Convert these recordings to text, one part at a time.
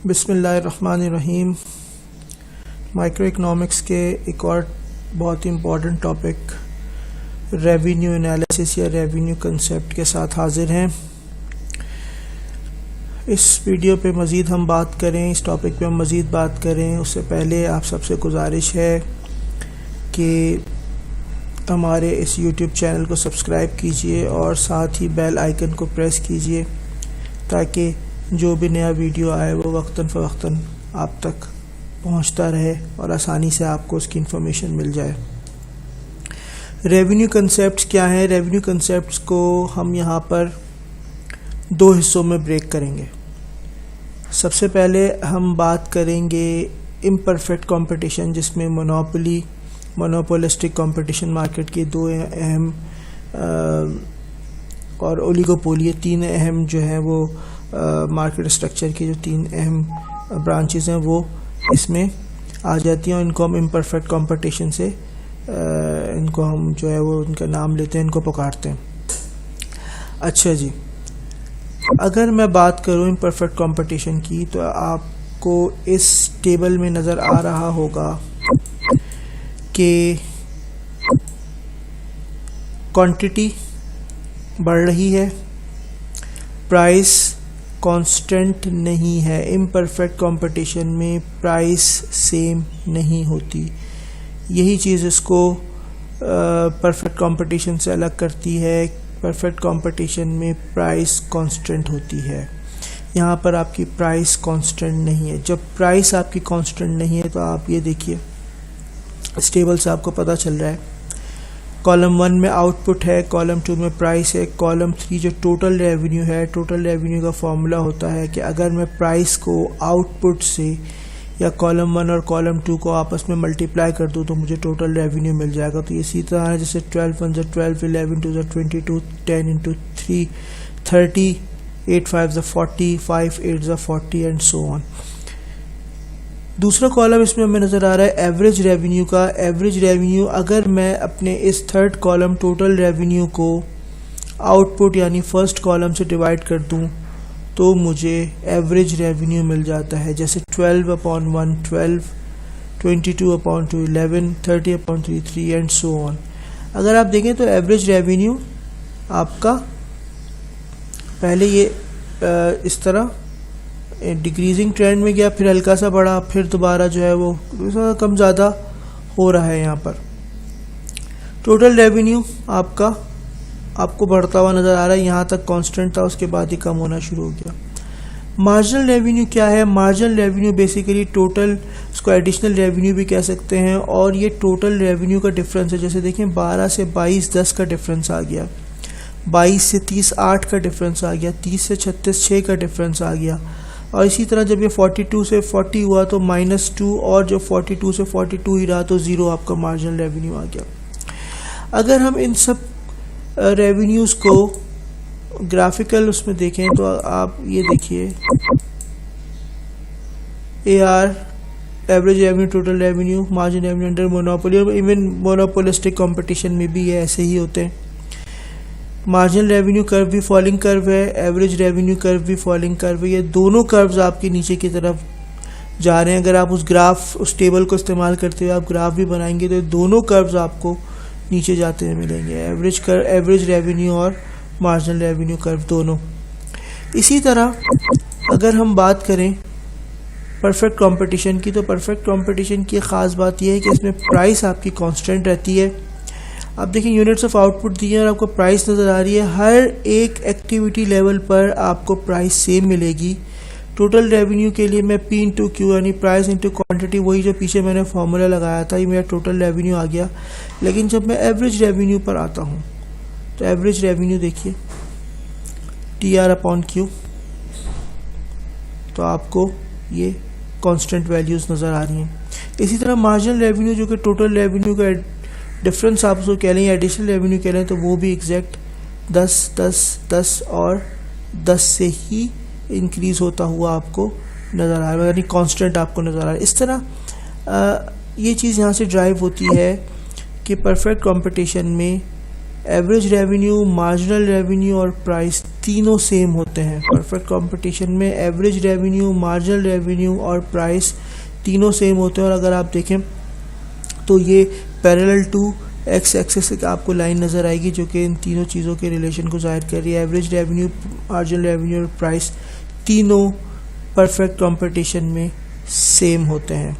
बिस्मिल्लाहिर्रहमानिर्रहीम। Micro economics के एक और बहुत ही इम्पोर्टेंट टॉपिक रेवेन्यू एनालिसिस या रेवेन्यू कंसेप्ट के साथ हाजिर हैं। इस वीडियो पे मज़ीद हम बात करें, इस टॉपिक पे हम मज़ीद बात करें उससे पहले आप सबसे गुजारिश है कि हमारे इस यूट्यूब चैनल को सब्सक्राइब कीजिए और साथ ही बेल आइकन को प्रेस कीजिए ताकि जो भी नया वीडियो आए वो वक्तन फ़वक्तन आप तक पहुंचता रहे और आसानी से आपको उसकी इन्फॉर्मेशन मिल जाए। रेवेन्यू कंसेप्ट्स क्या हैं? रेवेन्यू कंसेप्ट्स को हम यहाँ पर दो हिस्सों में ब्रेक करेंगे। सबसे पहले हम बात करेंगे इम्परफेक्ट कंपटीशन, जिसमें मोनोपोलिस्टिक कंपटीशन मार्केट के दो अहम और ओलिगोपोली, तीन अहम जो है वो मार्केट स्ट्रक्चर की जो तीन अहम ब्रांचेस हैं वो इसमें आ जाती हैं और इनको हम इम्परफेक्ट कंपटीशन से इनको हम जो है वो उनका नाम लेते हैं, इनको पुकारते हैं। अच्छा जी, अगर मैं बात करूं इम्परफेक्ट कंपटीशन की तो आपको इस टेबल में नज़र आ रहा होगा कि क्वांटिटी बढ़ रही है, प्राइस कांस्टेंट नहीं है। इम्परफेक्ट कंपटीशन में प्राइस सेम नहीं होती। यही चीज़ इसको परफेक्ट कंपटीशन से अलग करती है। परफेक्ट कंपटीशन में प्राइस कांस्टेंट होती है, यहाँ पर आपकी प्राइस कांस्टेंट नहीं है। जब प्राइस आपकी कांस्टेंट नहीं है तो आप ये देखिए, इस टेबल से आपको पता चल रहा है कॉलम 1 में आउटपुट है, कॉलम 2 में प्राइस है, कॉलम 3 जो टोटल रेवेन्यू है। टोटल रेवेन्यू का फॉर्मूला होता है कि अगर मैं प्राइस को आउटपुट से या कॉलम 1 और कॉलम 2 को आपस में मल्टीप्लाई कर दूँ तो मुझे टोटल रेवेन्यू मिल जाएगा। तो इसी तरह है जैसे 12 1 12, 11 2 22, 10 इंटू 3 30, 8 5 40, 5 8 40 एंड सो ऑन। दूसरा कॉलम इसमें हमें नज़र आ रहा है एवरेज रेवेन्यू का। एवरेज रेवेन्यू, अगर मैं अपने इस थर्ड कॉलम टोटल रेवेन्यू को आउटपुट यानी फर्स्ट कॉलम से डिवाइड कर दूं तो मुझे एवरेज रेवेन्यू मिल जाता है। जैसे 12/1 12, 22/2 11, 30/3 3 एंड सो ऑन। अगर आप देखें तो एवरेज रेवेन्यू आपका पहले ये इस तरह डिक्रीजिंग ट्रेंड में गया, फिर हल्का सा बढ़ा, फिर दोबारा जो है वो कम ज़्यादा हो रहा है। यहाँ पर टोटल रेवेन्यू आपको बढ़ता हुआ नज़र आ रहा है, यहाँ तक कांस्टेंट था, उसके बाद ही कम होना शुरू हो गया। मार्जिनल रेवेन्यू क्या है? मार्जिनल रेवेन्यू बेसिकली टोटल, इसको एडिशनल रेवेन्यू भी कह सकते हैं, और ये टोटल रेवेन्यू का डिफरेंस है। जैसे देखें 12 से 22 10 का डिफरेंस आ गया, 22 से 30 8 का डिफरेंस आ गया, 30 से 36 6 का डिफरेंस आ गया। और इसी तरह जब ये 42 से 40 हुआ तो -2, और जब 42 से 42 ही रहा तो 0 आपका मार्जिनल रेवेन्यू आ गया। अगर हम इन सब रेवेन्यूज़ को ग्राफिकल उसमें देखें तो आप ये देखिए, AR average revenue, total revenue, margin revenue under monopoly, और इवन मोनोपोलिस्टिक कंपटीशन में भी ये ऐसे ही होते हैं। मार्जिनल रेवेन्यू कर्व भी फॉलिंग कर्व है, एवरेज रेवेन्यू कर्व भी फॉलिंग कर्व है। ये दोनों कर्व्स आपके नीचे की तरफ जा रहे हैं। अगर आप उस टेबल को इस्तेमाल करते हुए आप ग्राफ भी बनाएंगे तो दोनों कर्व्स आपको नीचे जाते हुए मिलेंगे, एवरेज रेवेन्यू और मार्जिनल रेवेन्यू कर्व दोनों। इसी तरह अगर हम बात करें परफेक्ट कंपटीशन की, तो परफेक्ट कंपटीशन की ख़ास बात यह है कि इसमें प्राइस आपकी कांस्टेंट रहती है। आप देखें यूनिट्स ऑफ आउटपुट दिए और आपको प्राइस नज़र आ रही है। हर एक एक्टिविटी लेवल पर आपको प्राइस सेम मिलेगी। टोटल रेवेन्यू के लिए मैं P इंटू Q यानी प्राइस इंटू क्वांटिटी, वही जो पीछे मैंने फार्मूला लगाया था, ये मेरा टोटल रेवेन्यू आ गया। लेकिन जब मैं एवरेज रेवेन्यू पर आता हूँ तो एवरेज रेवेन्यू देखिए TR/Q, तो आपको ये कांस्टेंट वैल्यूज़ नज़र आ रही हैं। इसी तरह मार्जिनल रेवेन्यू जो कि टोटल रेवेन्यू का डिफरेंस आप उसको कह लें या एडिशनल रेवेन्यू कह लें, तो वो भी एग्जैक्ट 10 10 10 और 10 से ही इंक्रीज होता हुआ आपको नज़र आ रहा है, यानी कांस्टेंट आपको नज़र आ रहा है। इस तरह ये चीज़ यहाँ से ड्राइव होती है कि परफेक्ट कंपटीशन में एवरेज रेवेन्यू, मार्जिनल रेवेन्यू और प्राइस तीनों सेम होते हैं। परफेक्ट कंपटीशन में एवरेज रेवेन्यू, मार्जिनल रेवेन्यू और प्राइस तीनों सेम होते हैं। और अगर आप देखें तो ये पैरेलल टू एक्स एक्सिस से आपको लाइन नज़र आएगी जो कि इन तीनों चीज़ों के रिलेशन को ज़ाहिर कर रही है। एवरेज रेवेन्यू, मार्जिनल रेवेन्यू और प्राइस तीनों परफेक्ट कंपटीशन में सेम होते हैं।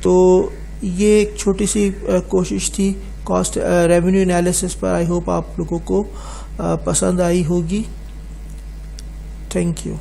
तो ये एक छोटी सी कोशिश थी कॉस्ट रेवेन्यू एनालिसिस पर। आई होप आप लोगों को पसंद आई होगी। Thank you.